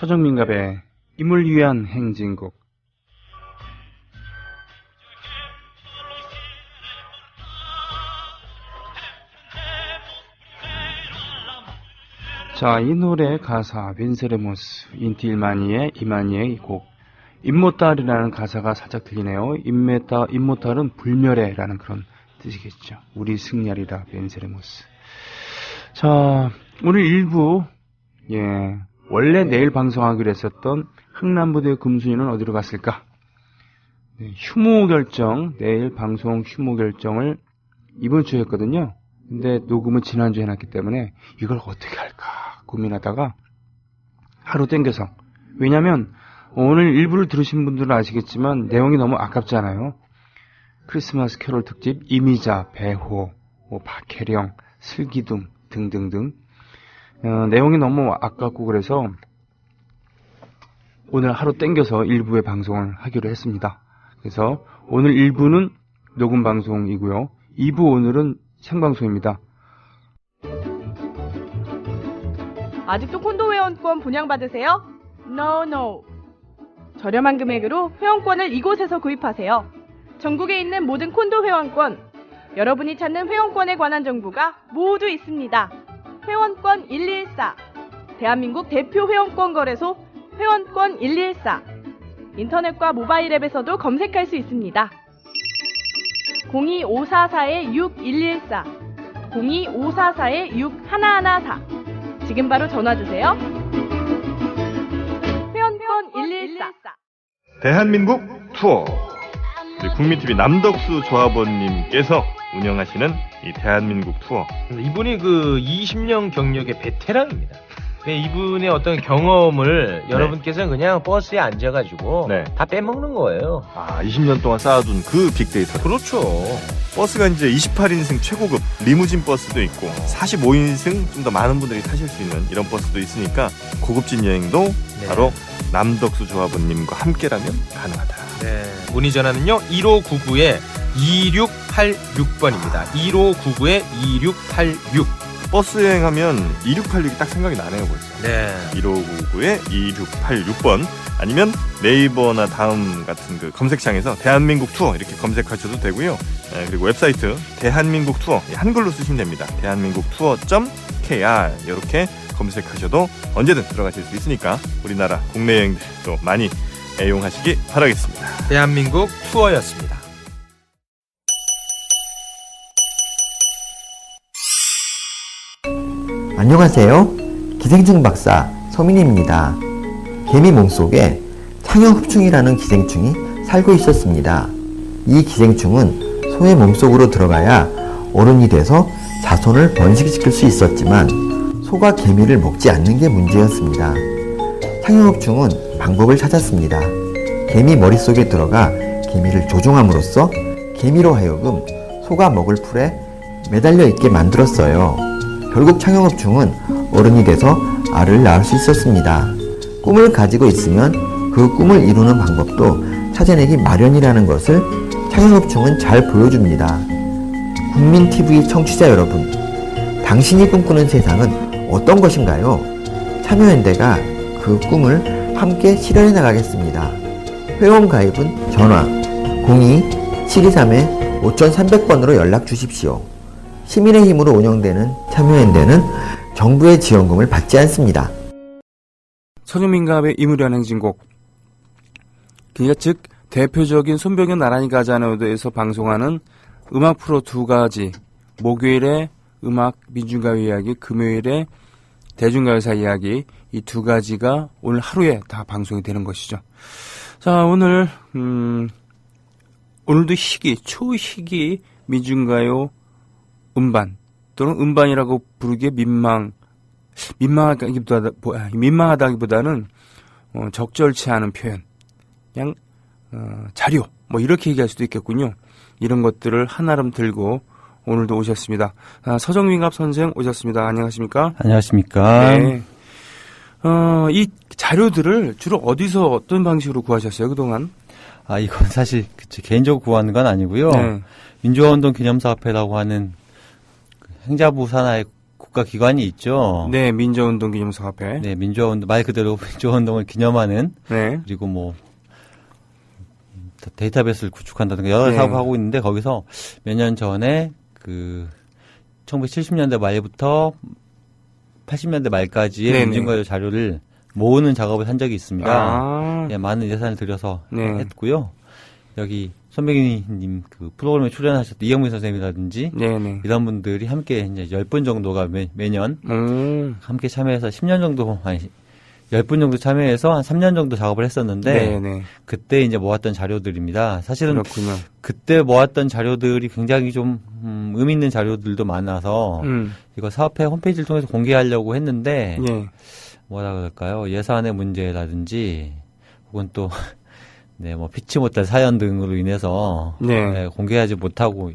서정민갑의 임을 위한 행진곡. 자, 이 노래 가사 벤세레모스 인티일마니의 이마니의 곡 임모탈이라는 가사가 살짝 들리네요. 임모탈은 불멸해라는 그런 뜻이겠죠. 우리 승리하리라 벤세레모스. 자, 오늘 1부 원래 내일 방송하기로 했었던 흥남부대 금순이는 어디로 갔을까? 휴무 결정, 내일 방송 휴무 결정을 이번 주에 했거든요. 근데 녹음은 지난주에 해놨기 때문에 이걸 어떻게 할까 고민하다가 하루 땡겨서, 왜냐면 오늘 일부를 들으신 분들은 아시겠지만 내용이 너무 아깝잖아요. 크리스마스 캐롤 특집, 이미자, 배호, 박혜령, 슬기둥 등등등 내용이 너무 아깝고 그래서 오늘 하루 땡겨서 1부에 방송을 하기로 했습니다. 그래서 오늘 1부는 녹음 방송이고요. 2부 오늘은 생방송입니다. 아직도 콘도 회원권 분양받으세요? No. 저렴한 금액으로 회원권을 이곳에서 구입하세요. 전국에 있는 모든 콘도 회원권, 여러분이 찾는 회원권에 관한 정보가 모두 있습니다. 회원권 1214, 대한민국 대표 회원권 거래소 회원권 1214, 인터넷과 모바일 앱에서도 검색할 수 있습니다. 02544-6114, 02544-6114. 지금 바로 전화주세요. 회원권 1114. 대한민국 투어. 우리 국민TV 남덕수 조합원님께서 운영하시는 이 대한민국 투어. 이분이 그 20년 경력의 베테랑입니다. 이분의 어떤 경험을 여러분께서는 그냥 버스에 앉아가지고 다 빼먹는 거예요. 20년 동안 쌓아둔 그 빅데이터. 그렇죠. 버스가 이제 28인승 최고급 리무진 버스도 있고 45인승 좀 더 많은 분들이 타실 수 있는 이런 버스도 있으니까 고급진 여행도 바로 남덕수 조합원님과 함께라면 가능하다. 문의 전화는요 1599-2686번입니다. 1599-2686. 버스 여행하면 2686이 딱 생각이 나네요 벌써. 1599-2686번 아니면 네이버나 다음 같은 그 검색창에서 대한민국 투어 이렇게 검색하셔도 되고요. 그리고 웹사이트 대한민국 투어 한글로 쓰시면 됩니다. 대한민국 투어.kr 이렇게 검색하셔도 언제든 들어가실 수 있으니까 우리나라 국내 여행들도 많이 애용하시기 바라겠습니다. 대한민국 투어였습니다. 안녕하세요. 기생충 박사 서민입니다. 개미 몸속에 창형흡충이라는 기생충이 살고 있었습니다. 이 기생충은 소의 몸속으로 들어가야 어른이 돼서 자손을 번식시킬 수 있었지만 소가 개미를 먹지 않는 게 문제였습니다. 창형흡충은 방법을 찾았습니다. 개미 머릿속에 들어가 개미를 조종함으로써 개미로 하여금 소가 먹을 풀에 매달려 있게 만들었어요. 결국 창형흡충은 어른이 돼서 알을 낳을 수 있었습니다. 꿈을 가지고 있으면 그 꿈을 이루는 방법도 찾아내기 마련이라는 것을 창형흡충은 잘 보여줍니다. 국민TV 청취자 여러분, 당신이 꿈꾸는 세상은 어떤 것인가요? 참여연대가 그 꿈을 함께 실현해 나가겠습니다. 회원 가입은 전화 02-723-5300번으로 연락 주십시오. 시민의 힘으로 운영되는 참여연대는 정부의 지원금을 받지 않습니다. 서정민갑의 임을 위한 행진곡. 그러니까 즉 대표적인 손병현 나란히 가자노드에서 방송하는 음악 프로 2가지, 목요일에 음악 민중가요 이야기, 금요일에 대중가요사 이야기, 이 2가지가 오늘 하루에 다 방송이 되는 것이죠. 자, 오늘도 초희귀 민중가요 음반 또는 음반이라고 부르기에 민망하다기보다는 적절치 않은 표현, 그냥 자료 이렇게 얘기할 수도 있겠군요. 이런 것들을 한아름 들고 오늘도 오셨습니다. 서정민갑 선생 오셨습니다. 안녕하십니까? 안녕하십니까? 네. 이 자료들을 주로 어디서 어떤 방식으로 구하셨어요 그동안? 이건 사실 개인적으로 구하는 건 아니고요. 민주화운동 기념사업회라고 하는 행자부 산하의 국가기관이 있죠. 네, 민주화운동기념사업회. 네, 민주화운동, 말 그대로 민주화운동을 기념하는, 네. 그리고 뭐, 데이터베이스를 구축한다든가 여러 네. 사업을 하고 있는데, 거기서 몇 년 전에 1970년대 말부터 80년대 말까지의 네네. 민중가요 자료를 모으는 작업을 한 적이 있습니다. 아. 예, 많은 예산을 들여서 네. 했고요. 여기 손백희님 그 프로그램에 출연하셨던 이영민 선생님이라든지 네네. 이런 분들이 함께 이제 10분 정도가 매년 함께 참여해서 10년 정도, 아니, 10분 정도 참여해서 한 3년 정도 작업을 했었는데, 네네. 그때 이제 모았던 자료들입니다. 사실은 그렇군요. 그때 모았던 자료들이 굉장히 좀, 의미 있는 자료들도 많아서, 이거 사업회 홈페이지를 통해서 공개하려고 했는데, 예. 뭐라 그럴까요? 예산의 문제라든지, 혹은 또, 네, 뭐, 피치 못할 사연 등으로 인해서, 네. 네, 공개하지 못하고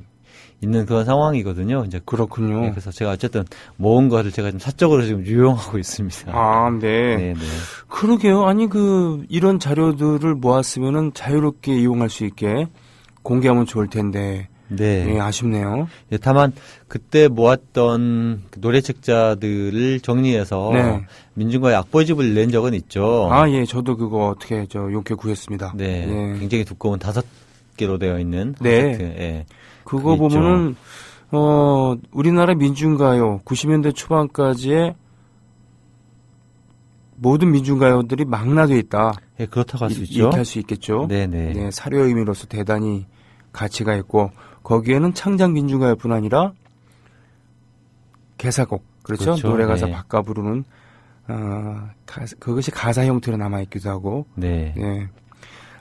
있는 그런 상황이거든요. 이제 그렇군요. 네, 그래서 제가 어쨌든 모은 거를 제가 좀 사적으로 지금 유용하고 있습니다. 아, 네. 네, 네. 그러게요. 아니, 이런 자료들을 모았으면은 자유롭게 이용할 수 있게 공개하면 좋을 텐데. 네. 예, 아쉽네요. 예, 다만 그때 모았던 그 노래책자들을 정리해서 네. 민중가요 악보집을 낸 적은 있죠. 아, 예, 저도 그거 어떻게 용케 구했습니다. 네. 예. 굉장히 두꺼운 5개로 되어 있는 네. 세트. 예. 그거 그게 있죠. 보면은, 우리나라 민중가요, 90년대 초반까지의 모든 민중가요들이 망라되어 있다. 예, 그렇다고 할 수 있죠. 이렇게 할 수 있겠죠. 네네. 네, 사료의 의미로서 대단히 가치가 있고, 거기에는 창작 민중가요뿐 아니라 개사곡, 그렇죠? 그렇죠. 노래 가사 네. 바꿔 부르는, 그것이 가사 형태로 남아있기도 하고. 네. 네.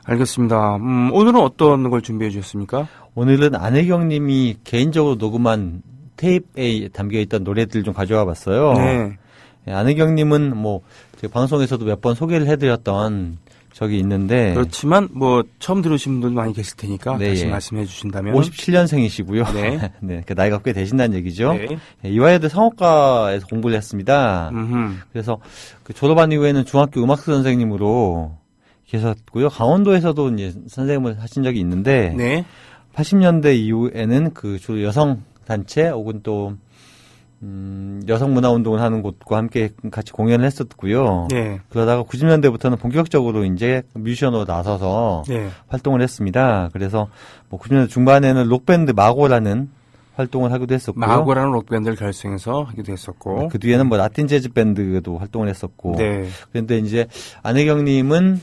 알겠습니다. 오늘은 어떤 걸 준비해 주셨습니까? 오늘은 안혜경 님이 개인적으로 녹음한 테이프에 담겨있던 노래들 좀 가져와 봤어요. 네. 예, 안혜경 님은 뭐, 제가 방송에서도 몇 번 소개를 해드렸던 적이 있는데. 그렇지만, 처음 들으신 분들도 많이 계실 테니까, 네, 다시 예. 말씀해 주신다면. 57년생이시고요. 네. 네, 그 나이가 꽤 되신다는 얘기죠. 네. 예, 이화여대 상업과에서 공부를 했습니다. 그래서 그 졸업한 이후에는 중학교 음악수 선생님으로 계셨고요. 강원도에서도 이제 선생님을 하신 적이 있는데, 네. 80년대 이후에는 그 주로 여성 단체 혹은 또 여성 문화 운동을 하는 곳과 함께 같이 공연을 했었고요. 네. 그러다가 90년대부터는 본격적으로 이제 뮤지션으로 나서서 네. 활동을 했습니다. 그래서 뭐 90년대 중반에는 록밴드 마고라는 활동을 하기도 했었고요. 마고라는 록밴드를 결성해서 하기도 했었고. 그 뒤에는 뭐 라틴 재즈 밴드도 활동을 했었고. 네. 그런데 이제 안혜경님은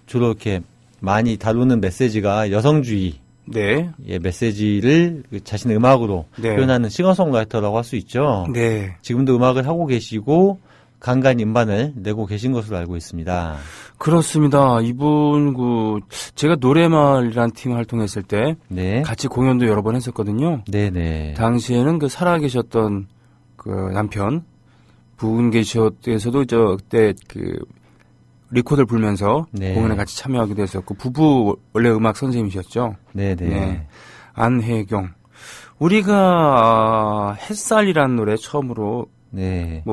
주로 이렇게 많이 다루는 메시지가 여성주의. 네. 예, 메시지를 자신의 음악으로 네. 표현하는 싱어송라이터라고 할 수 있죠. 네. 지금도 음악을 하고 계시고 간간히 음반을 내고 계신 것으로 알고 있습니다. 그렇습니다. 이분, 제가 노래마을이라는 팀 활동했을 때 네. 같이 공연도 여러 번 했었거든요. 네네. 당시에는 살아계셨던 남편, 부근 계셨에서도 그때 리코더를 불면서 네. 공연에 같이 참여하기도 했었고, 부부 원래 음악 선생님이셨죠. 네네. 네. 안혜경. 우리가 햇살이라는 노래 처음으로 네.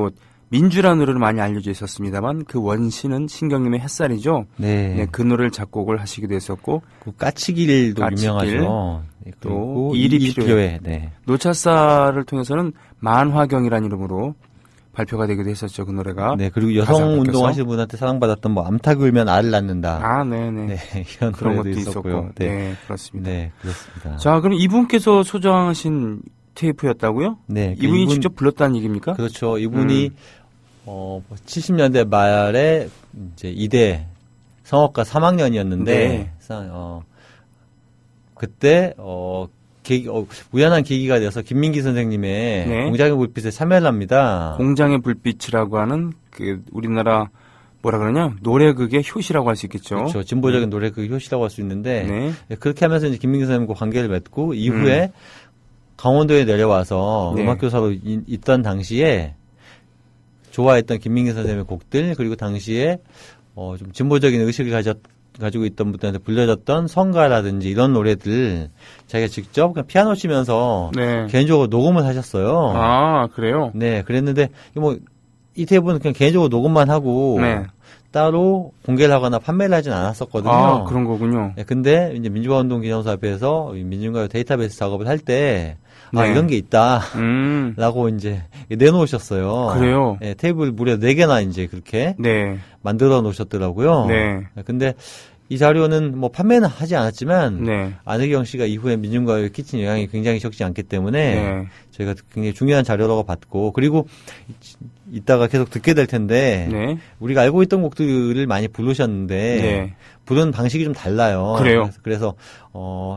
민주라는 노래로 많이 알려져 있었습니다만 그 원신은 신경님의 햇살이죠. 네. 네, 그 노래를 작곡을 하시기도 했었고 그 까치길도 까치길, 유명하죠. 네, 또 그리고 일이 필요해. 네. 노차사를 통해서는 만화경이라는 이름으로 발표가 되기도 했었죠. 그 노래가. 네, 그리고 가사가 여성 바뀌어서. 운동하시는 분한테 사랑받았던 암탉 울면 알을 낳는다. 아, 네네. 네, 이런 그런 노래도 것도 있었고요. 있었고. 네, 그렇습니다. 네, 그렇습니다. 자, 그럼 이분께서 소장하신 테이프였다고요? 네, 그 이분이 직접 불렀다는 얘기입니까? 그렇죠. 이분이 70년대 말에 이제 이대 성악과 3학년이었는데 네. 그때 우연한 계기가 돼서 김민기 선생님의 네. 공장의 불빛에 참여를 합니다. 공장의 불빛이라고 하는 우리나라 뭐라 그러냐? 노래극의 효시라고 할 수 있겠죠. 그렇죠. 진보적인 노래 그 효시라고 할 수 있는데 네. 그렇게 하면서 이제 김민기 선생님과 관계를 맺고 이후에 강원도에 내려와서 네. 음악교사로 있던 당시에 좋아했던 김민기 선생님의 곡들 그리고 당시에 좀 진보적인 의식을 가지고 있던 분들한테 불려졌던 성가라든지 이런 노래들 자기가 직접 그냥 피아노 치면서 네. 개인적으로 녹음을 하셨어요. 아, 그래요? 네, 그랬는데 이 테이프는 그냥 개인적으로 녹음만 하고 네. 따로 공개를 하거나 판매를 하진 않았었거든요. 아, 그런 거군요. 네, 근데 이제 민주화운동 기념사업회에서 민중가요 데이터베이스 작업을 할 때 아, 네. 이런 게 있다. 라고 이제 내놓으셨어요. 그래요? 네, 테이블 무려 4개나 이제 그렇게 네. 만들어 놓으셨더라고요. 네. 근데 이 자료는 뭐 판매는 하지 않았지만 네. 안혜경 씨가 이후에 민중가요에 끼친 영향이 굉장히 적지 않기 때문에 네. 저희가 굉장히 중요한 자료라고 봤고 그리고 이따가 계속 듣게 될 텐데 네. 우리가 알고 있던 곡들을 많이 부르셨는데 네. 부르는 방식이 좀 달라요. 그래요? 그래서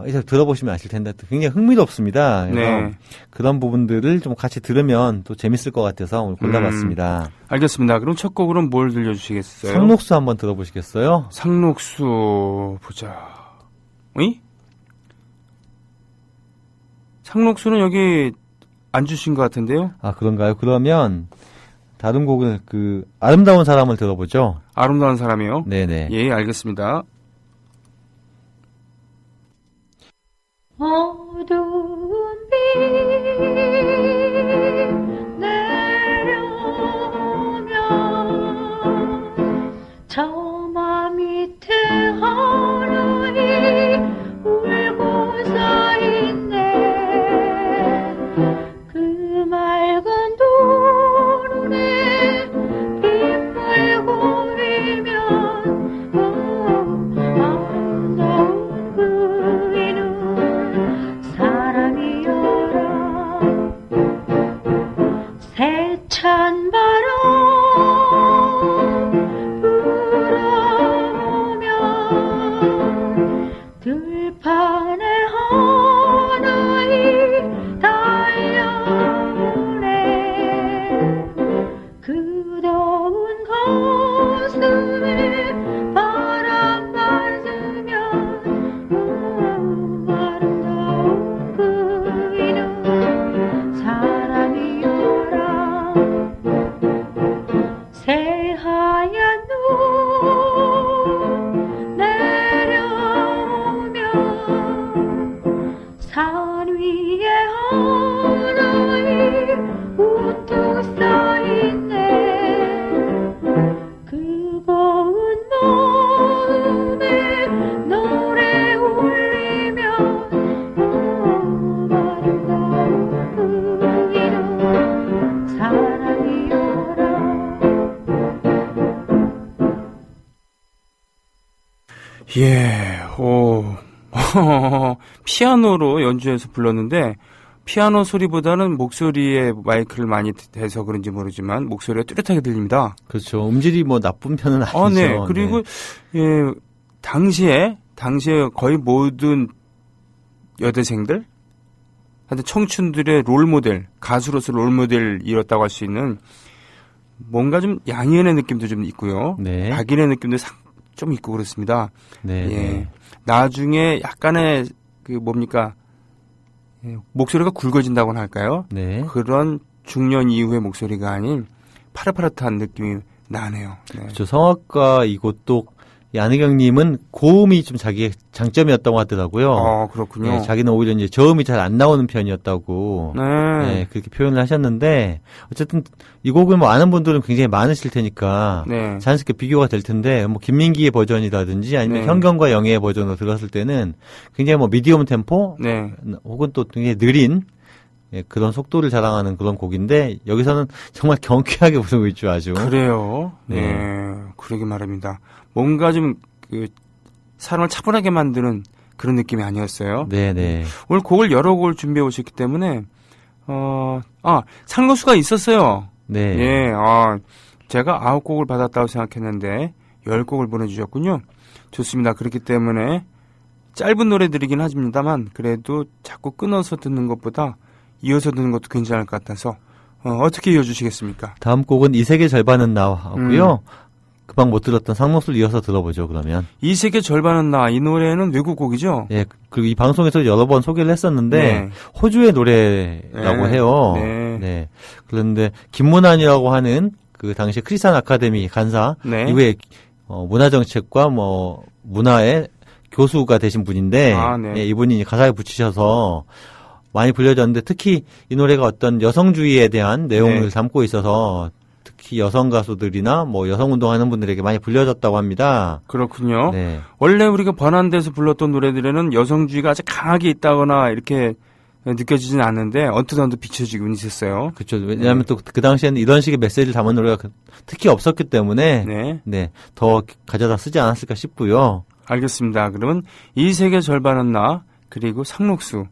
이제 들어보시면 아실 텐데 굉장히 흥미롭습니다. 그래서 네. 그런 부분들을 좀 같이 들으면 또 재밌을 것 같아서 오늘 골라봤습니다. 알겠습니다. 그럼 첫 곡으로는 뭘 들려주시겠어요? 상록수 한번 들어보시겠어요? 상록수 보자. 어이? 상록수는 여기 안 주신 것 같은데요? 아 그런가요? 그러면 다른 곡을 아름다운 사람을 들어보죠. 아름다운 사람이요? 네네. 예, 알겠습니다. 어두운 빛 내려오면 저마 밑에 하나이 울고 서있네. 그 맑은 두 눈에 빗물 고이면 아름다운 그이는 사랑이여라. 세찬 바람 불어오면 들판에 하나이 달려오네. 그 더운 가슴에 바람 맞으면 아름다운 그이는 사랑이여라. 새하얀 눈 내려오면 산 위에 하나이 우뚝 서있네. 그 고운 마음에 노래 울리면 아름다운 그이는 사랑이여라. 예, 오. 피아노로 연주해서 불렀는데, 피아노 소리보다는 목소리에 마이크를 많이 대서 그런지 모르지만, 목소리가 뚜렷하게 들립니다. 그렇죠. 음질이 뭐 나쁜 편은 아니죠. 네. 그리고, 예, 당시에 거의 모든 여대생들, 하여튼 청춘들의 롤모델, 가수로서 롤모델이었다고 할 수 있는, 뭔가 좀 양희은의 느낌도 좀 있고요. 네. 박인의 느낌도 좀 있고 그렇습니다. 네. 예. 네. 나중에 약간의 목소리가 굵어진다고나 할까요? 네. 그런 중년 이후의 목소리가 아닌 파릇파릇한 느낌이 나네요. 네. 그렇죠. 성악가 이곳도 안혜경님은 고음이 좀 자기의 장점이었다고 하더라고요. 그렇군요. 네, 자기는 오히려 이제 저음이 잘 안 나오는 편이었다고. 네. 네, 그렇게 표현을 하셨는데 어쨌든 이 곡을 뭐 아는 분들은 굉장히 많으실 테니까 네. 자연스럽게 비교가 될 텐데 뭐 김민기의 버전이라든지 아니면 네. 현경과 영애의 버전으로 들었을 때는 굉장히 뭐 미디엄 템포 네. 혹은 또 굉장히 느린 그런 속도를 자랑하는 그런 곡인데 여기서는 정말 경쾌하게 부르고 있죠, 아주. 그래요. 네. 네. 그러게 말입니다. 뭔가 좀 사람을 차분하게 만드는 그런 느낌이 아니었어요. 네네. 오늘 곡을 여러 곡을 준비해 오셨기 때문에 상록수가 있었어요. 네. 예, 제가 9곡을 받았다고 생각했는데 10곡을 보내주셨군요. 좋습니다. 그렇기 때문에 짧은 노래들이긴 하십니다만 그래도 자꾸 끊어서 듣는 것보다 이어서 듣는 것도 괜찮을 것 같아서 어떻게 이어주시겠습니까? 다음 곡은 이 세계 절반은 나하고요. 금방 못 들었던 상록수를 이어서 들어보죠, 그러면. 이 세계 절반은 나. 이 노래는 외국 곡이죠? 예, 그리고 이 방송에서 여러 번 소개를 했었는데, 네. 호주의 노래라고 네. 해요. 네. 네. 그런데, 김문환이라고 하는 그 당시 크리스찬 아카데미 간사, 네. 이후에, 문화정책과 문화의 교수가 되신 분인데, 네. 예, 이분이 가사에 붙이셔서 많이 불려졌는데, 특히 이 노래가 어떤 여성주의에 대한 내용을 네. 담고 있어서 특히 여성 가수들이나 뭐 여성 운동하는 분들에게 많이 불려졌다고 합니다. 그렇군요. 네. 원래 우리가 번안돼서 불렀던 노래들에는 여성주의가 아주 강하게 있다거나 이렇게 느껴지진 않는데 언뜻 비춰지곤 있었어요. 그렇죠. 왜냐하면 또 그 당시에는 이런 식의 메시지를 담은 노래가 특히 없었기 때문에 네. 더 가져다 쓰지 않았을까 싶고요. 알겠습니다. 그러면 이 세계 절반은 나 그리고 상록수.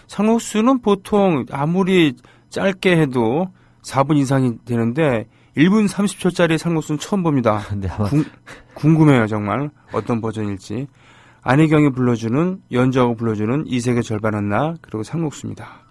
상록수는 보통 아무리 짧게 해도 4분 이상이 되는데 1분 30초짜리 상록수는 처음 봅니다. 네, 아마 궁금해요, 정말. 어떤 버전일지. 안희경이 연주하고 불러주는 이 세계 절반은 나 그리고 상록수입니다.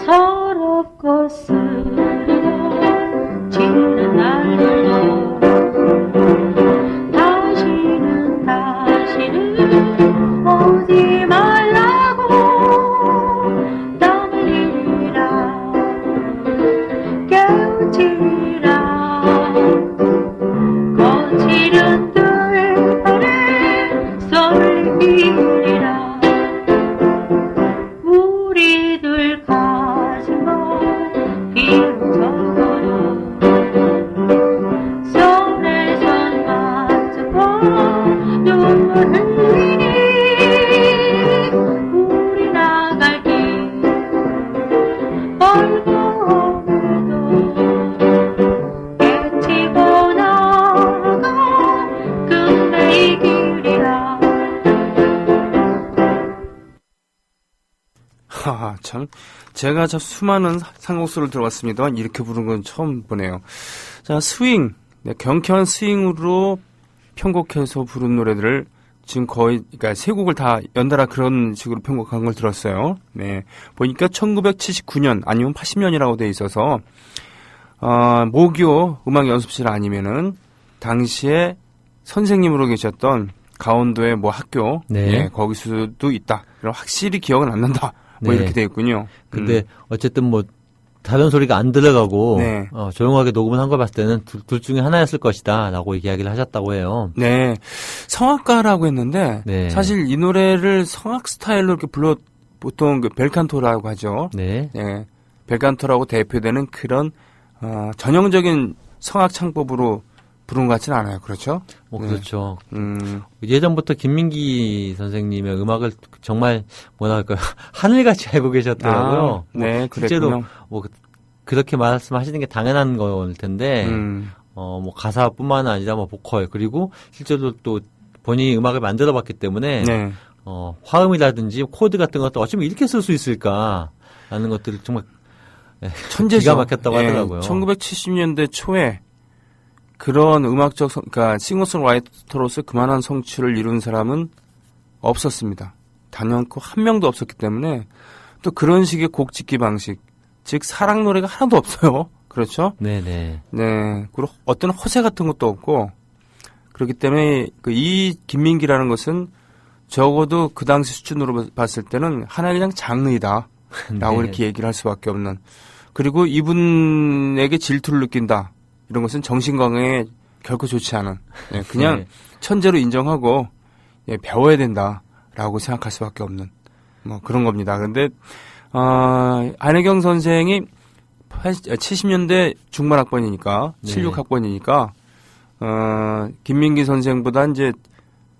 서럽고 쓰리던 지는 날들도 참. 제가 저 수많은 상곡수를 들어봤습니다만 이렇게 부르는 건 처음 보네요. 자, 스윙. 네, 경쾌한 스윙으로 편곡해서 부른 노래들을 지금 거의, 그러니까 세 곡을 다 연달아 그런 식으로 편곡한 걸 들었어요. 네. 보니까 1979년 아니면 80년이라고 돼 있어서, 모교 음악 연습실 아니면은, 당시에 선생님으로 계셨던 강원도의 뭐 학교, 네. 예, 거기서도 있다. 그럼 확실히 기억은 안 난다. 뭐 네. 이렇게 돼 있군요. 근데 어쨌든 뭐 다른 소리가 안 들어가고 네. 조용하게 녹음을 한 걸 봤을 때는 둘 중에 하나였을 것이다라고 이야기를 하셨다고 해요. 네. 성악가라고 했는데, 네. 사실 이 노래를 성악 스타일로 이렇게 보통 그 벨칸토라고 하죠. 네. 예. 벨칸토라고 대표되는 그런, 전형적인 성악 창법으로 부른 것 같지는 않아요. 그렇죠? 뭐 네. 그렇죠. 예전부터 김민기 선생님의 음악을 정말 뭐랄까요 하늘같이 알고 계셨더라고요. 네, 실제로 그랬군요. 뭐 그렇게 말씀하시는 게 당연한 거일 텐데 뭐 가사뿐만 아니라 뭐 보컬 그리고 실제로 또 본인이 음악을 만들어봤기 때문에 네. 화음이라든지 코드 같은 것도 어쩌면 이렇게 쓸 수 있을까라는 것들을 정말 천재죠. 기가 막혔다고 예, 하더라고요. 1970년대 초에 그런 음악적, 그러니까 싱어송라이터로서 그만한 성취를 이룬 사람은 없었습니다. 단연코 한 명도 없었기 때문에 또 그런 식의 곡 짓기 방식, 즉 사랑 노래가 하나도 없어요. 그렇죠? 네네. 네. 그리고 어떤 허세 같은 것도 없고 그렇기 때문에 이 김민기라는 것은 적어도 그 당시 수준으로 봤을 때는 하나의 그냥 장르이다. 라고 네. 이렇게 얘기를 할 수밖에 없는. 그리고 이분에게 질투를 느낀다. 이런 것은 정신건강에 결코 좋지 않은. 예, 그냥 네. 천재로 인정하고 예, 배워야 된다라고 생각할 수밖에 없는 뭐 그런 겁니다. 그런데 안혜경 선생이 70년대 중반학번이니까 네. 76학번이니까 김민기 선생보다 이제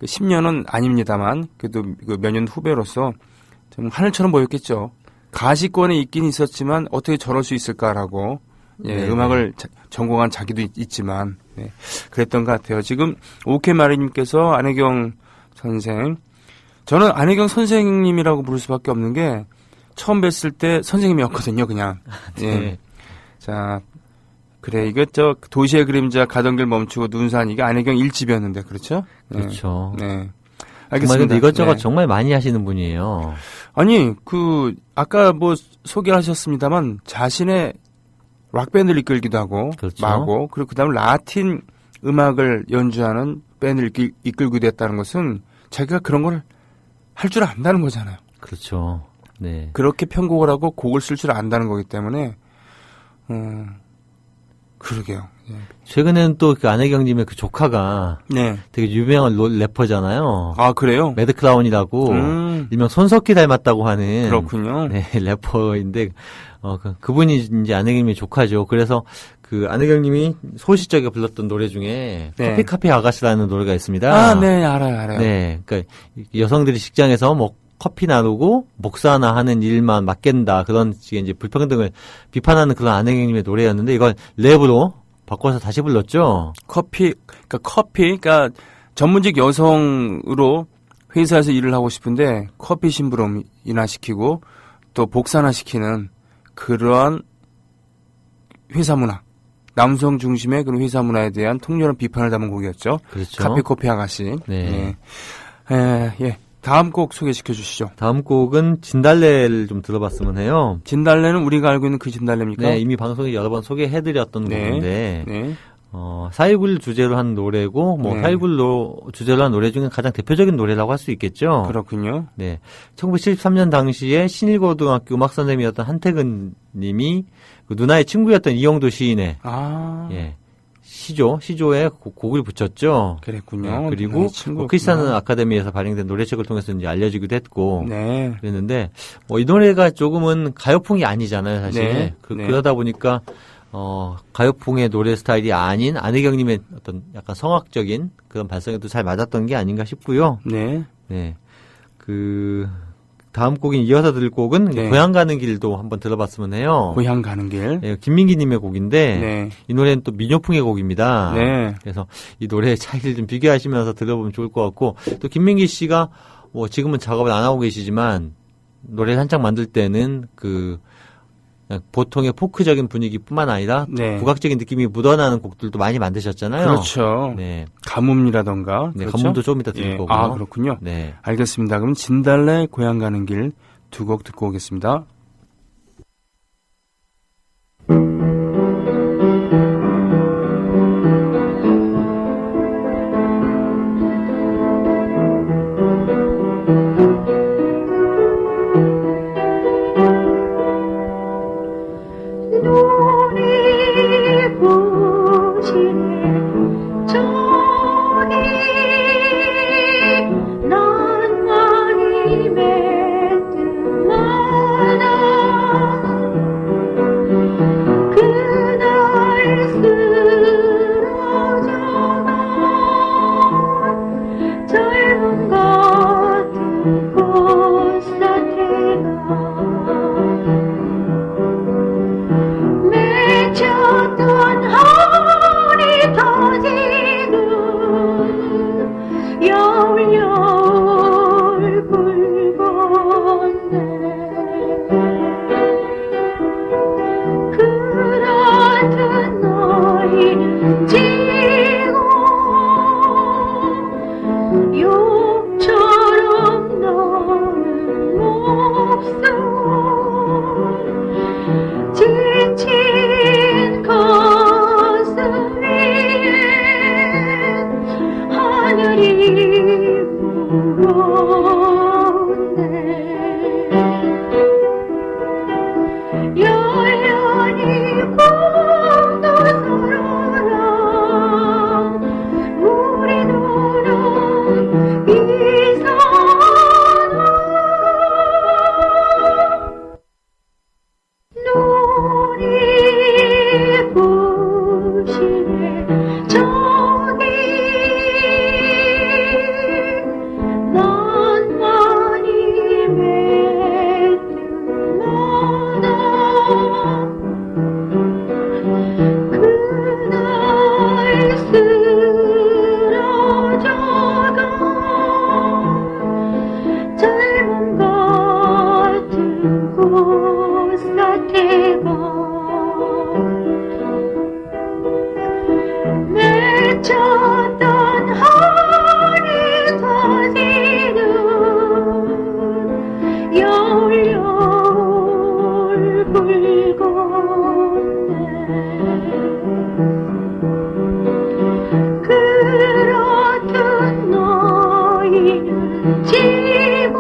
10년은 아닙니다만 그래도 몇 년 후배로서 좀 하늘처럼 보였겠죠. 가시권에 있긴 있었지만 어떻게 저럴 수 있을까라고 예, 네, 음악을 전공한 자기도 있지만 네, 그랬던 것 같아요. 지금 오케이 마리님께서 안혜경 선생, 저는 안혜경 선생님이라고 부를 수밖에 없는 게 처음 뵀을 때 선생님이었거든요. 그냥. 네. 예. 자, 그래 이거 저 도시의 그림자 가던 길 멈추고 눈산 이게 안혜경 1집이었는데 그렇죠? 네. 그렇죠. 네. 정말 알겠습니다. 근데 이것저것 네. 정말 많이 하시는 분이에요. 아니 아까 뭐 소개하셨습니다만 자신의 락밴드를 이끌기도 하고 그렇죠. 마고 그리고 그다음 라틴 음악을 연주하는 밴드를 이끌기도 했다는 것은 자기가 그런 걸 할 줄 안다는 거잖아요. 그렇죠. 네. 그렇게 편곡을 하고 곡을 쓸 줄 안다는 거기 때문에 그러게요. 예. 최근에는 또 그 안혜경님의 그 조카가 네. 되게 유명한 래퍼잖아요. 아 그래요? 매드클라운이라고 일명 손석희 닮았다고 하는 그렇군요. 네, 래퍼인데 그분이 이제 안혜경님의 조카죠. 그래서 그 안혜경님이 소시적에 불렀던 노래 중에 네. 커피 카페 아가씨라는 노래가 있습니다. 아, 네, 알아요. 네, 그러니까 여성들이 직장에서 뭐 커피 나누고 목사나 하는 일만 맡긴다 그런 식의 이제 불평등을 비판하는 그런 안혜경님의 노래였는데 이걸 랩으로 바꿔서 다시 불렀죠. 그러니까 전문직 여성으로 회사에서 일을 하고 싶은데 커피 심부름 인하시키고 또 복사나 시키는 그러한 회사 문화, 남성 중심의 그런 회사 문화에 대한 통렬한 비판을 담은 곡이었죠. 그렇죠. 카페 커피 아가씨. 네. 예. 다음 곡 소개시켜 주시죠. 다음 곡은 진달래를 좀 들어봤으면 해요. 진달래는 우리가 알고 있는 그 진달래입니까? 네, 이미 방송에 여러 번 소개해드렸던 네. 곡인데, 네. 4.19를 주제로 한 노래고, 뭐, 네. 4.19로 주제로 한 노래 중에 가장 대표적인 노래라고 할 수 있겠죠. 그렇군요. 네. 1973년 당시에 신일고등학교 음악 선생님이었던 한태근 님이 그 누나의 친구였던 이영도 시인의, 예, 시조에 곡을 붙였죠. 그랬군요. 네, 그리고 네, 친구였구나. 크리스찬 아카데미에서 발행된 노래책을 통해서 이제 알려지기도 했고, 네. 그랬는데 이 노래가 조금은 가요풍이 아니잖아요, 사실. 네. 그러다 보니까 가요풍의 노래 스타일이 아닌 안혜경님의 어떤 약간 성악적인 그런 발성에도 잘 맞았던 게 아닌가 싶고요. 네. 네, 그 다음 곡인 이어서 들을 곡은 네. 고향 가는 길도 한번 들어봤으면 해요. 고향 가는 길. 네, 김민기님의 곡인데 네. 이 노래는 또 민요풍의 곡입니다. 네. 그래서 이 노래의 차이를 좀 비교하시면서 들어보면 좋을 것 같고 또 김민기 씨가 뭐 지금은 작업을 안 하고 계시지만 노래를 한창 만들 때는 그 그냥 보통의 포크적인 분위기뿐만 아니라 네. 국악적인 느낌이 묻어나는 곡들도 많이 만드셨잖아요. 그렇죠. 네. 가뭄이라던가. 네, 그렇죠? 가뭄도 좀 이따 들을 예. 거고요. 아, 그렇군요. 네. 알겠습니다. 그럼 진달래 고향 가는 길 두 곡 듣고 오겠습니다. 눈이 부시네 저기 난 많이 맺듯마다 그날 쓰러져간 젊음 같은 꽃사태가 맺혔던 한이 터지는 여울여울 붉었네 그렇듯 너희 지고 욕처럼 너는 목숨 지친 가슴 위에 하늘이 물었네 열연히 꿈도 서러라 우리 눈은 이상하다 눈이 부시네 저기 난 많이 맺듯마다 그날 쓰러져간 젊음 같은 꽃사태가 맺혔던 한이 터지는 여울여울 붉었네 그렇듯 너희는 지고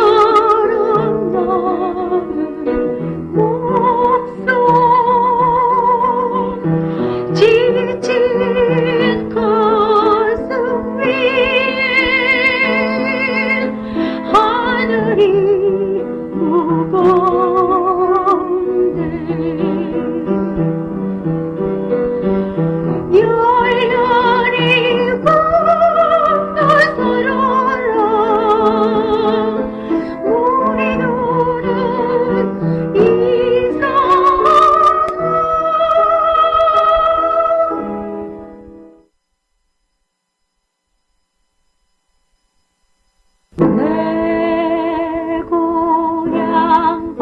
욕처럼 나는 목숨 지친 가슴 위에 하늘이 무겁네 열연히 꿈도 서러라 우리 눈은 내 고향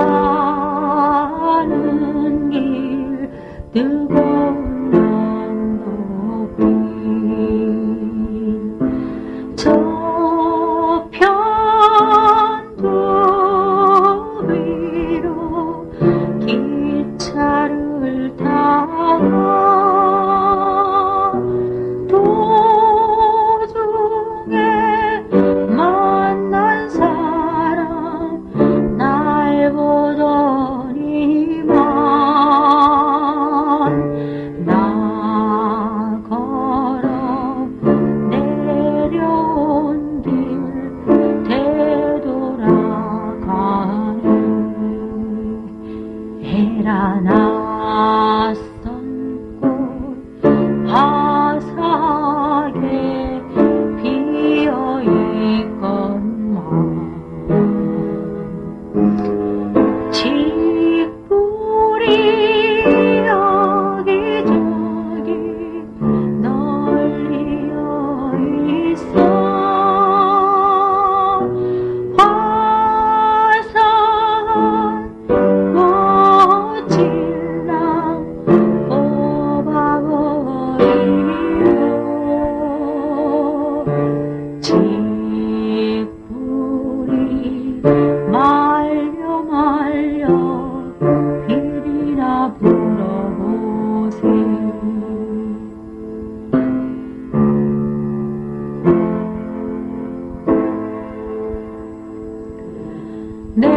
내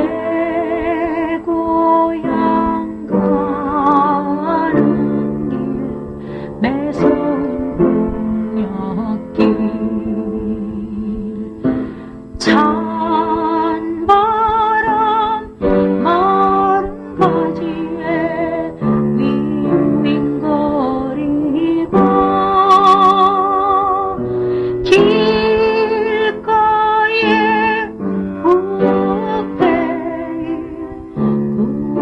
고향 가는 길 매서운 공역길 찬 바람 마른 가지에 윙윙거리고 길가에 붓배일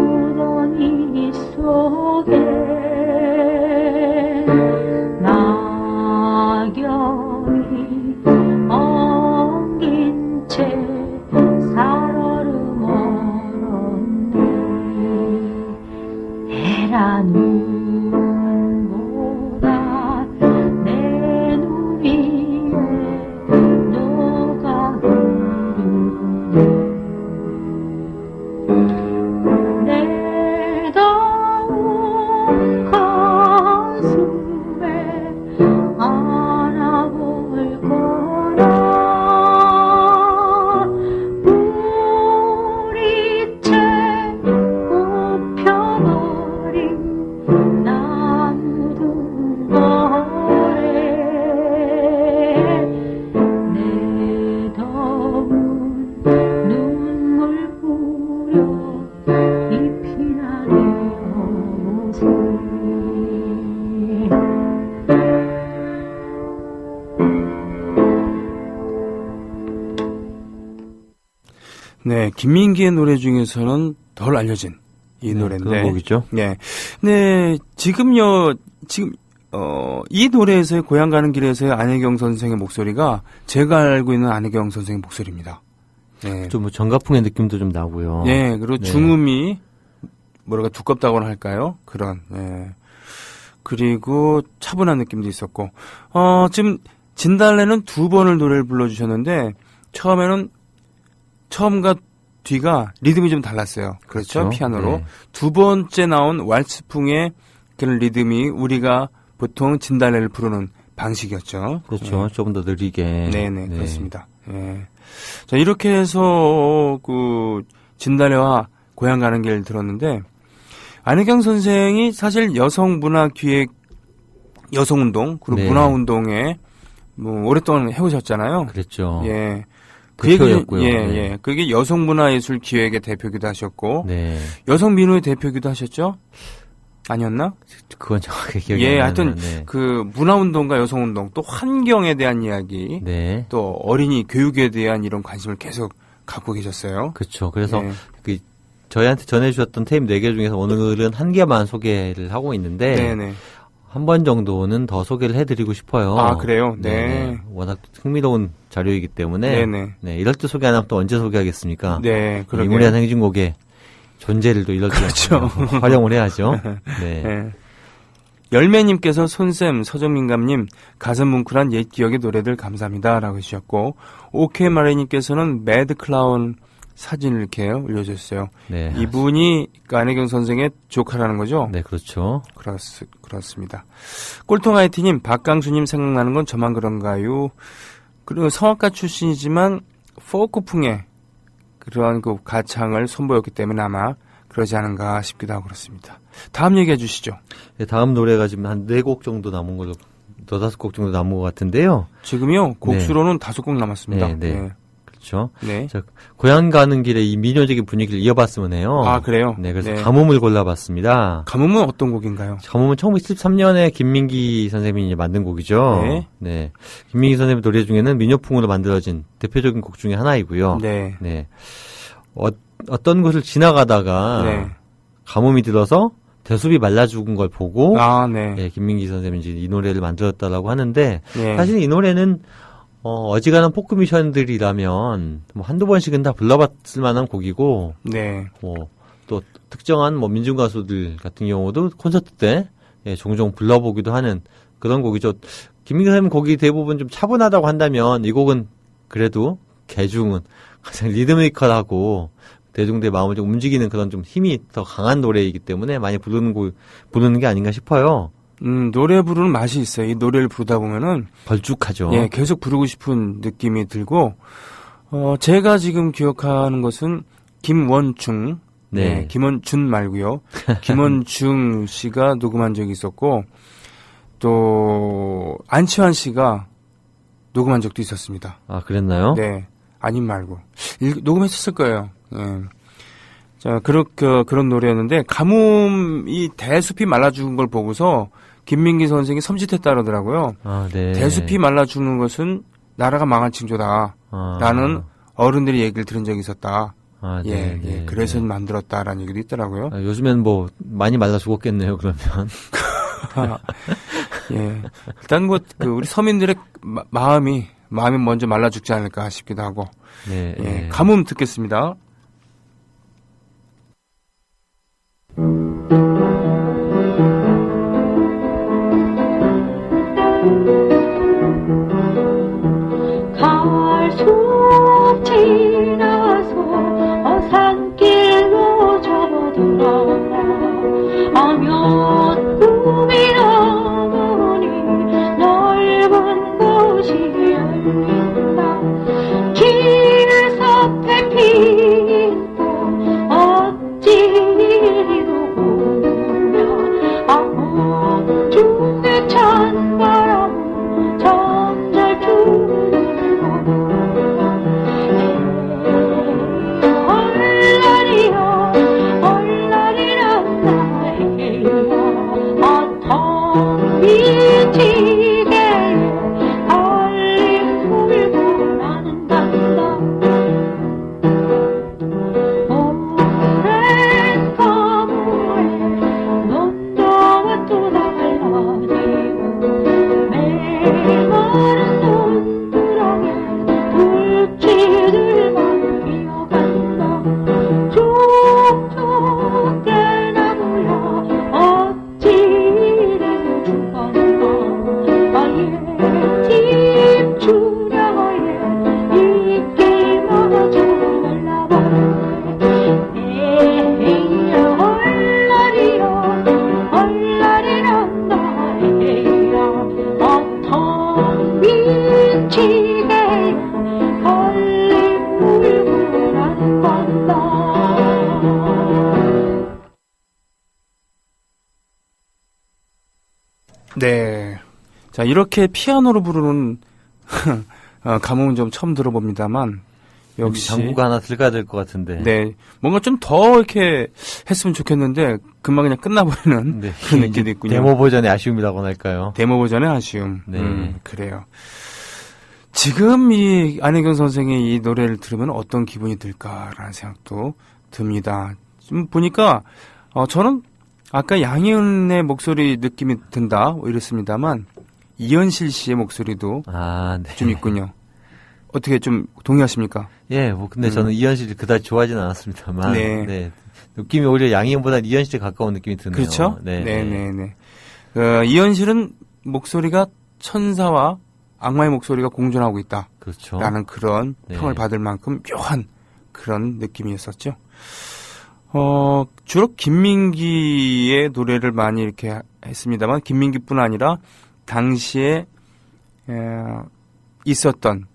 구덩이 속에 낙엽이 엉긴 채 살얼음 얼었네 에라 눈보다 내 눈 위에 녹아 흐르네 내 더운 가슴에 안아볼 거라 뿌리채 굽혀버린 나무들 아래 내 더운 눈물 뿌려 잎이 나려서 네, 김민기의 노래 중에서는 덜 알려진 이 노래인데. 그런 곡이죠. 네. 네, 지금요, 이 노래에서의 고향 가는 길에서의 안혜경 선생의 목소리가 제가 알고 있는 안혜경 선생의 목소리입니다. 네. 좀 뭐 정가풍의 느낌도 좀 나고요. 네, 그리고 네. 중음이 뭐랄까 두껍다고나 할까요? 그런. 네. 그리고 차분한 느낌도 있었고. 지금 진달래는 2번을 노래를 불러주셨는데 처음과 뒤가 리듬이 좀 달랐어요. 그렇죠? 피아노로. 네. 2번째 나온 왈츠풍의 그런 리듬이 우리가 보통 진달래를 부르는 방식이었죠. 그렇죠. 조금 더 느리게. 네네, 그렇습니다. 예. 자, 이렇게 해서 진달래와 고향 가는 길 들었는데, 안혜경 선생이 사실 여성문화기획, 여성운동, 그리고 네. 문화운동에 오랫동안 해오셨잖아요. 그랬죠. 예. 대표였고요. 예. 그게 여성문화예술 기획의 대표기도 하셨고, 네. 여성민우의 대표기도 하셨죠? 아니었나? 그건 정확하게 기억이 예, 안 하여튼 나네요. 네. 그 문화운동과 여성운동, 또 환경에 대한 이야기, 네. 또 어린이 교육에 대한 이런 관심을 계속 갖고 계셨어요. 그렇죠. 그래서 네. 저희한테 전해주셨던 테이프 4개 중에서 오늘은 한 개만 소개를 하고 있는데 네네. 한 번 정도는 더 소개를 해드리고 싶어요. 아, 그래요? 네. 네네. 워낙 흥미로운 자료이기 때문에 네네. 네, 이럴 때 소개 안 하면 또 언제 소개하겠습니까? 네, 그러게요. 이무리한 행진곡의 존재를 또 이럴 때 그렇죠. 활용을 해야죠. 네. 네. 열매님께서 손쌤, 서정민감님 가슴 뭉클한 옛 기억의 노래들 감사합니다라고 해주셨고, 오케이 마레님께서는 매드 클라운 사진을 이렇게 올려주셨어요. 네. 이분이 안혜경 선생의 조카라는 거죠? 네, 그렇죠. 그렇습니다. 꼴통아이티님, 박강수님 생각나는 건 저만 그런가요? 그리고 성악가 출신이지만 포크풍의 그런 그 가창을 선보였기 때문에 아마 그러지 않은가 싶기도 하고 그렇습니다. 다음 얘기해 주시죠. 네, 다음 노래가 지금 한 4곡 정도 남은 걸로, 5-5곡 정도 남은 것 같은데요. 지금요, 곡수로는 5곡 남았습니다. 네. 그렇죠. 네. 자, 고향 가는 길에 이 민요적인 분위기를 이어봤으면 해요. 아, 그래요? 네, 그래서 네. 가뭄을 골라봤습니다. 가뭄은 어떤 곡인가요? 가뭄은 1973년에 김민기 선생님이 이제 만든 곡이죠. 네. 네. 김민기 선생님 노래 중에는 민요풍으로 만들어진 대표적인 곡 중에 하나이고요. 네. 네. 어떤 곳을 지나가다가 네. 가뭄이 들어서 대숲이 말라 죽은 걸 보고 아, 네. 네, 김민기 선생님이 이제 이 노래를 만들었다라고 하는데 네. 사실 이 노래는 어지간한 포크 뮤지션들이라면 뭐 한두 번씩은 다 불러봤을 만한 곡이고 네. 또 특정한 뭐 민중 가수들 같은 경우도 콘서트 때 종종 불러보기도 하는 그런 곡이죠. 김민기 선생님 곡이 대부분 좀 차분하다고 한다면 이 곡은 그래도 개중은 가장 리드미컬하고 대중들의 마음을 좀 움직이는 그런 좀 힘이 더 강한 노래이기 때문에 많이 부르는 게 아닌가 싶어요. 노래 부르는 맛이 있어요. 이 노래를 부르다 보면은 걸쭉하죠. 예, 계속 부르고 싶은 느낌이 들고 제가 지금 기억하는 것은 김원중, 네. 김원준 말고요. 김원중 씨가 녹음한 적이 있었고 또 안치환 씨가 녹음한 적도 있었습니다. 아, 그랬나요? 네, 아님 말고 녹음했었을 거예요. 예. 자, 그런 노래였는데 가뭄이 대숲이 말라 죽은 걸 보고서 김민기 선생이 섬찟했다 그러더라고요. 아, 네. 대숲이 말라 죽는 것은 나라가 망한 징조다. 라는 어른들이 얘기를 들은 적이 있었다. 아, 네, 예, 네, 그래서 네. 만들었다라는 얘기도 있더라고요. 아, 요즘엔 뭐 많이 말라 죽었겠네요. 그러면. 예, 일단 우리 서민들의 마음이 먼저 말라 죽지 않을까 싶기도 하고. 네. 예, 네. 가뭄 듣겠습니다. 갈수 지나서 산길로 접어들어가 아면 꿈이 나무니 넓은 곳이 열린다. 길 섭에 핀 꽃 어찌 이리로 보느냐. 아무 중에 찬 바람은 점잘 추는 네. 자, 이렇게 피아노로 부르는 가뭄은 좀 처음 들어봅니다만 역시 장구가 하나 들어가야 될 것 같은데. 네. 뭔가 좀 더 이렇게 했으면 좋겠는데 금방 그냥 끝나버리는 네. 그런 느낌도 있군요. 데모 버전의 아쉬움이라고 할까요? 데모 버전의 아쉬움. 네. 그래요. 지금 이 안혜경 선생의 이 노래를 들으면 어떤 기분이 들까라는 생각도 듭니다. 지금 보니까 저는 아까 양희은의 목소리 느낌이 든다 이랬습니다만 이현실 씨의 목소리도 네. 좀 있군요. 어떻게 좀 동의하십니까? 예, 뭐 근데 저는 이현실이 그다지 좋아하진 않았습니다만, 네. 느낌이 오히려 양희은보다 이현실에 가까운 느낌이 드네요. 그렇죠? 네. 이현실은 목소리가 천사와 악마의 목소리가 공존하고 있다. 그렇죠. 라는 그런 네. 평을 받을 만큼 묘한 그런 느낌이었었죠. 주로 김민기의 노래를 많이 이렇게 했습니다만, 김민기뿐 아니라 당시에 있었던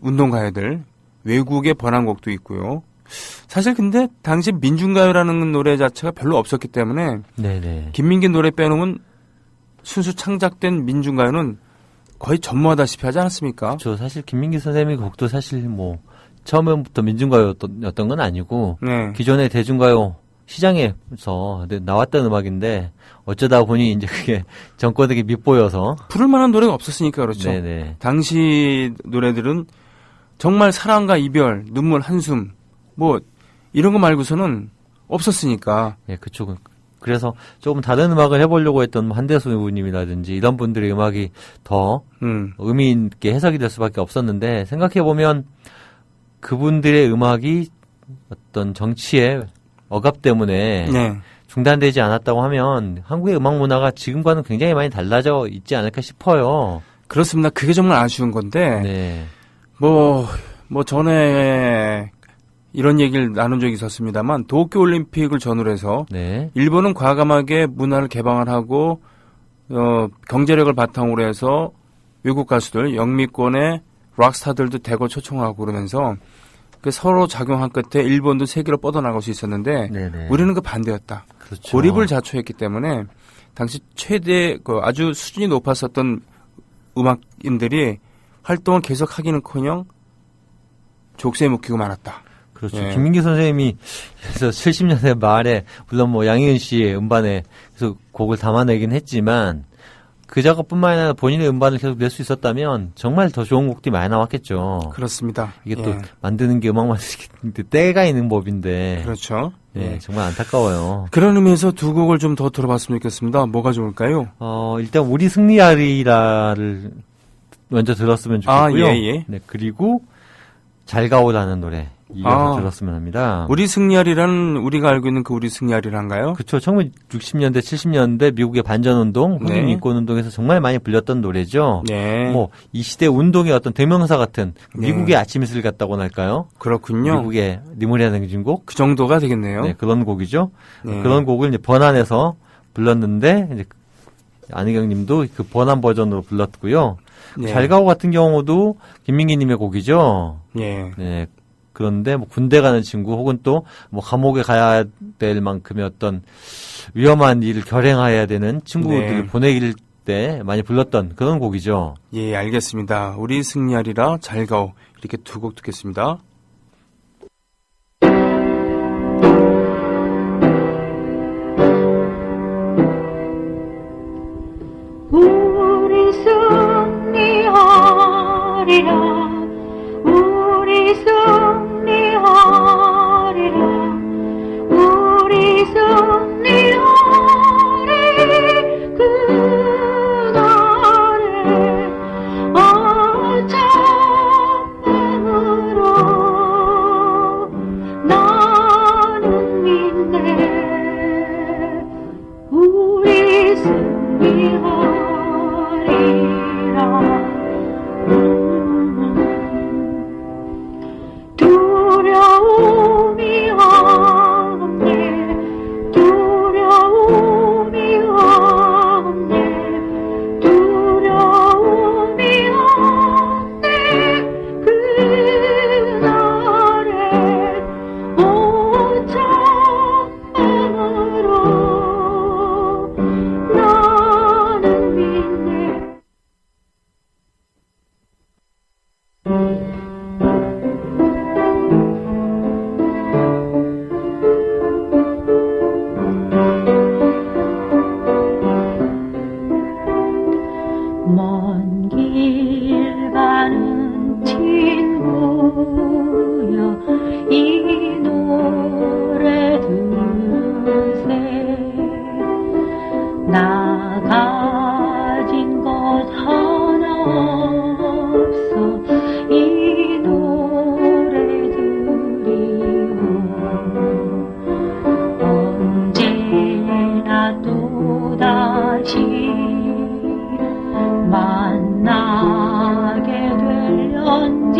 운동가요들, 외국의 번안곡도 있고요. 사실 근데 당시 민중가요라는 노래 자체가 별로 없었기 때문에 네네. 김민기 노래 빼놓으면 순수 창작된 민중가요는 거의 전무하다시피 하지 않았습니까? 그렇죠. 사실 김민기 선생님의 곡도 사실 뭐 처음부터 민중가요였던 건 아니고 네. 기존의 대중가요 시장에서 나왔던 음악인데 어쩌다 보니 이제 그게 정권에게 밉보여서 부를 만한 노래가 없었으니까 그렇죠. 네네. 당시 노래들은 정말 사랑과 이별, 눈물, 한숨 뭐 이런 거 말고서는 없었으니까. 예, 그쪽은 그래서 조금 다른 음악을 해보려고 했던 한대수 의원님이라든지 이런 분들의 음악이 더 의미 있게 해석이 될 수밖에 없었는데 생각해보면 그분들의 음악이 어떤 정치의 억압 때문에 네. 중단되지 않았다고 하면 한국의 음악 문화가 지금과는 굉장히 많이 달라져 있지 않을까 싶어요. 그렇습니다. 그게 정말 아쉬운 건데 네. 뭐 전에 이런 얘기를 나눈 적이 있었습니다만 도쿄올림픽을 전후로 해서 네. 일본은 과감하게 문화를 개방을 하고 경제력을 바탕으로 해서 외국 가수들 영미권의 락스타들도 대거 초청하고 그러면서 그 서로 작용한 끝에 일본도 세계로 뻗어나갈 수 있었는데 네네. 우리는 그 반대였다. 그렇죠. 고립을 자초했기 때문에 당시 최대 그 아주 수준이 높았었던 음악인들이 활동을 계속하기는커녕 족쇄에 묶이고 말았다. 그렇죠. 예. 김민기 선생님이 그래서 70년대 말에 물론 뭐 양희은 씨의 음반에 그래서 곡을 담아내긴 했지만 그 작업뿐만 아니라 본인의 음반을 계속 낼 수 있었다면 정말 더 좋은 곡들이 많이 나왔겠죠. 그렇습니다. 이게 예. 또 만드는 게 음악 만드는 게 때가 있는 법인데 그렇죠. 예, 예. 정말 안타까워요. 그런 의미에서 두 곡을 좀 더 들어봤으면 좋겠습니다. 뭐가 좋을까요? 일단 우리 승리하리라를 먼저 들었으면 좋겠고요. 아, 예, 예. 네, 그리고 잘 가오라는 노래 이어서 들었으면 합니다. 우리 승리하리라는 우리가 알고 있는 그 우리 승리하리란가요? 그렇죠. 1960년대, 70년대 미국의 반전운동, 흑인 네. 인권운동에서 정말 많이 불렸던 노래죠. 네. 뭐 이 시대 운동의 어떤 대명사 같은 네. 미국의 아침 이슬 같다고나 할까요? 그렇군요. 미국의 리모리아 행진곡. 그 정도가 되겠네요. 네, 그런 곡이죠. 네. 그런 곡을 이제 번안해서 불렀는데 이제 안희경님도 그 번안 버전으로 불렀고요. 네. 잘가오 같은 경우도 김민기님의 곡이죠. 예. 네. 그런데 뭐 군대 가는 친구 혹은 또 뭐 감옥에 가야 될 만큼의 어떤 위험한 일을 결행해야 되는 친구들을 네. 보내길 때 많이 불렀던 그런 곡이죠. 예, 알겠습니다. 우리 승리하리라 잘가오 이렇게 두 곡 듣겠습니다. 우리 승리하리라 우리 승리하리라 우리 승리하리 그날에 어장으로 나는 믿네 우리 승리하리라 두려움이 없네 두려움이 없네 두려움이 없네 그날에 오장만으로 나는 믿네 먼 길 가는 친구여 이 노래 들으세 나 가진 것 하나 없어 이 노래 들이오 언제나 또다시 만나게 될런지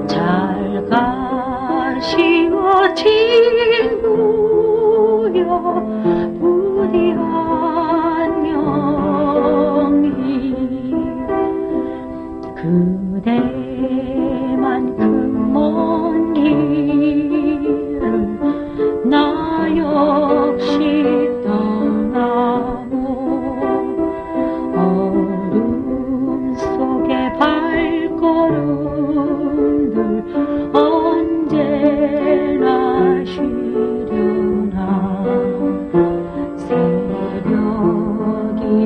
잘 가시오 친구여 부디 안녕히 그대만큼 먼 길을 나 역시 떠나고 어둠 속의 발걸음들 언제나 쉬려나 새벽이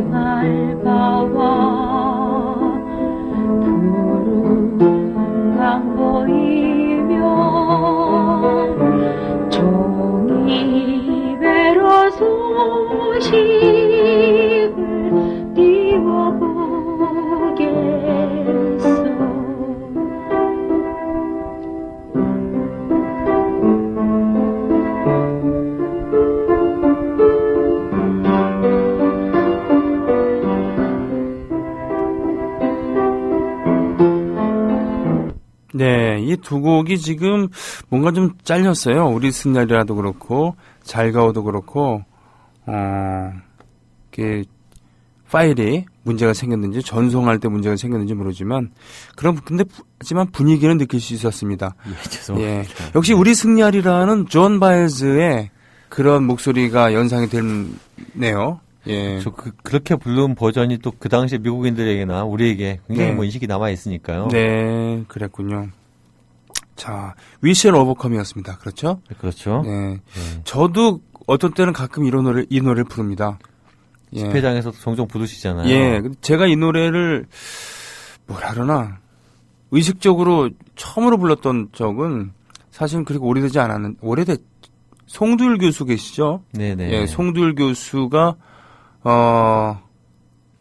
밝아와 푸른 강 보이며 종이배로 소식을 띄워보겠소 네, 이 두 곡이 지금 뭔가 좀 잘렸어요. 우리 승리하리라도 그렇고 잘가오도 그렇고 이렇게 파일이 문제가 생겼는지 전송할 때 문제가 생겼는지 모르지만 하지만 분위기는 느낄 수 있었습니다. 예, 죄송합니다. 예. 역시 우리 승리하리라는 존 바이즈의 그런 목소리가 연상이 되네요. 예. 그렇게 부른 버전이 또 그 당시 미국인들에게나 우리에게 굉장히 네. 뭐 인식이 남아 있으니까요. 네, 그랬군요. 자, We Shall Overcome이었습니다. 그렇죠? 그렇죠. 네. 저도 어떤 때는 가끔 이 노래를 부릅니다. 예. 집회장에서도 종종 부르시잖아요. 예. 제가 이 노래를 뭐라 그러나 의식적으로 처음으로 불렀던 적은 사실은 그렇게 오래되지 않았는데 송두율 교수 계시죠? 네네. 예, 송두율 교수가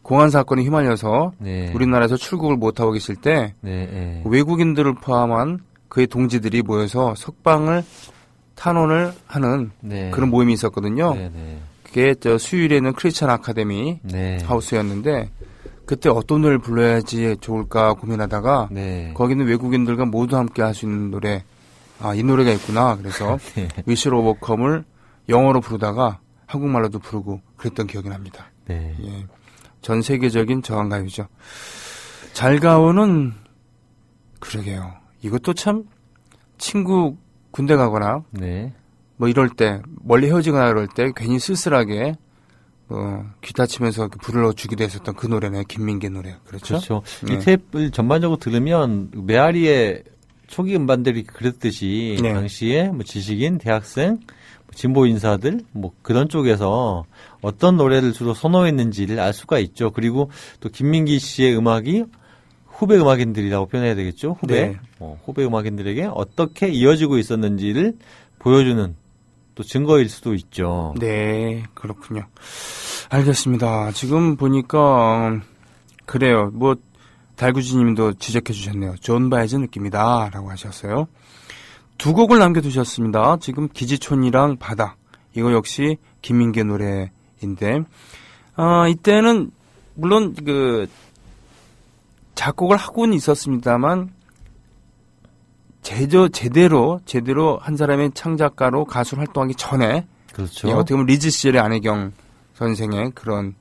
공안 사건에 휘말려서 네. 우리나라에서 출국을 못하고 계실 때 네. 외국인들을 포함한 그의 동지들이 모여서 석방을 탄원을 하는 네. 그런 모임이 있었거든요. 네네. 그게 수유일에 있는 크리스천 아카데미 네. 하우스였는데 그때 어떤 노래를 불러야지 좋을까 고민하다가 네. 거기는 외국인들과 모두 함께 할 수 있는 노래, 이 노래가 있구나. 그래서 네. We Shall Overcome을 영어로 부르다가 한국말로도 부르고 그랬던 기억이 납니다. 네. 예. 전 세계적인 저항가요죠. 잘가오는 그러게요. 이것도 참 친구 군대 가거나 네. 뭐 이럴 때 멀리 헤어지거나 이럴 때 괜히 쓸쓸하게 기타 치면서 불러주기도 했었던 그 노래네. 김민기 노래. 그렇죠? 그렇죠. 네. 이 테이프를 전반적으로 들으면 메아리의 초기 음반들이 그랬듯이 네. 당시에 뭐 지식인, 대학생, 진보 인사들 뭐 그런 쪽에서 어떤 노래를 주로 선호했는지를 알 수가 있죠. 그리고 또 김민기 씨의 음악이 후배 음악인들이라고 표현해야 되겠죠. 네. 후배 음악인들에게 어떻게 이어지고 있었는지를 보여주는 또 증거일 수도 있죠. 네, 그렇군요. 알겠습니다. 지금 보니까 그래요. 뭐 달구지님도 지적해 주셨네요. 존 바이즈 느낌이다 라고 하셨어요. 두 곡을 남겨두셨습니다. 지금 기지촌이랑 바다. 이거 역시 김민기 노래인데 이때는 물론 작곡을 하고는 있었습니다만 제대로 한 사람의 창작가로 가수로 활동하기 전에 그렇죠. 예, 어떻게 보면 리즈 시절의 안혜경 선생의 그런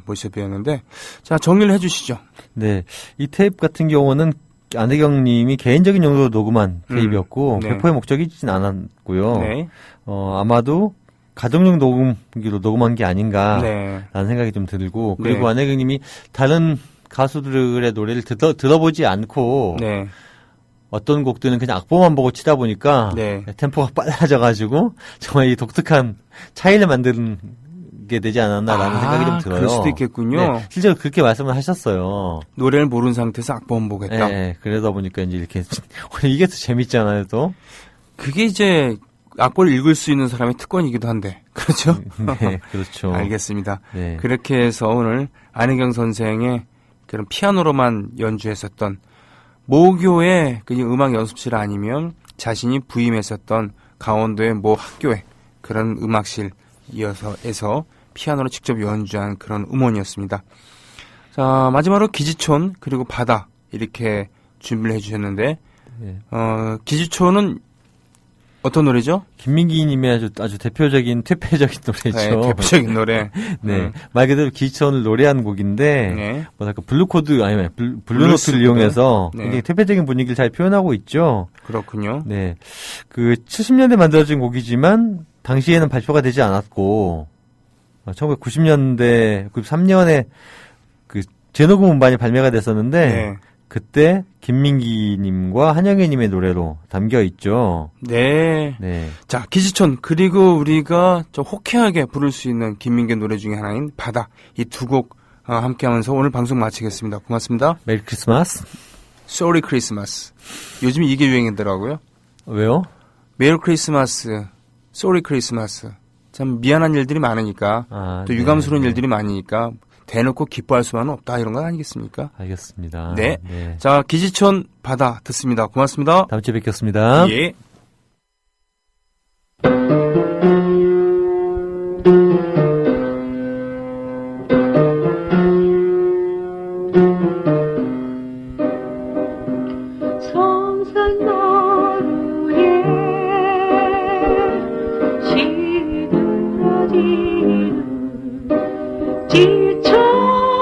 모습이었는데 자 정리를 해주시죠. 네, 이 테이프 같은 경우는 안혜경 님이 개인적인 용도로 녹음한 테이프였고 네. 배포의 목적이 있진 않았고요. 네. 아마도 가정용 녹음기로 녹음한 게 아닌가라는 네. 생각이 좀 들고 그리고 네. 안혜경 님이 다른 가수들의 노래를 들어보지 않고 네. 어떤 곡들은 그냥 악보만 보고 치다 보니까 네. 템포가 빨라져가지고 정말 이 독특한 차이를 만들게 되지 않았나라는 생각이 좀 들어요. 그럴 수도 있겠군요. 네, 실제로 그렇게 말씀을 하셨어요. 노래를 모르는 상태에서 악보만 보겠다. 네, 그러다 보니까 이제 이렇게 이게 더 재밌잖아요, 또. 그게 이제 악보를 읽을 수 있는 사람의 특권이기도 한데, 그렇죠? 네, 그렇죠. 알겠습니다. 네. 그렇게 해서 오늘 안혜경 선생의 그런 피아노로만 연주했었던 모교의 그냥 음악 연습실 아니면 자신이 부임했었던 강원도의 모 학교의 그런 음악실 이어서에서 피아노로 직접 연주한 그런 음원이었습니다. 자, 마지막으로 기지촌 그리고 바다 이렇게 준비를 해주셨는데 네. 기지촌은 어떤 노래죠? 김민기 님의 아주 대표적인 퇴폐적인 노래죠. 네, 대표적인 노래. 네. 말 그대로 기지촌을 노래한 곡인데, 네. 뭐랄까, 블루코드, 아니면 블루노트를 블루스코드. 이용해서 네. 굉장히 퇴폐적인 분위기를 잘 표현하고 있죠. 그렇군요. 네. 70년대 만들어진 곡이지만, 당시에는 발표가 되지 않았고, 1990년대, 93년에 제녹음 음반이 발매가 됐었는데, 네. 그때 김민기님과 한영애님의 노래로 담겨 있죠. 네. 네. 자, 기지촌 그리고 우리가 좀 호쾌하게 부를 수 있는 김민기 노래 중에 하나인 바다 이 두 곡 함께하면서 오늘 방송 마치겠습니다. 고맙습니다. 메리 크리스마스. Sorry Christmas. 요즘 이게 유행이더라고요. 왜요? 메리 크리스마스, Sorry Christmas. 참 미안한 일들이 많으니까 또 네, 유감스러운 네. 일들이 많으니까 대놓고 기뻐할 수만은 없다 이런 건 아니겠습니까? 알겠습니다. 네. 자, 기지촌 바다 듣습니다. 고맙습니다. 다음 주에 뵙겠습니다. 예. 성산마루에 시들어지는 지천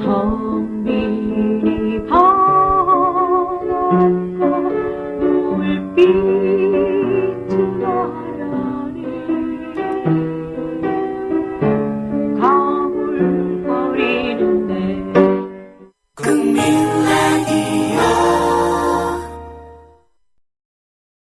텅 비니 바다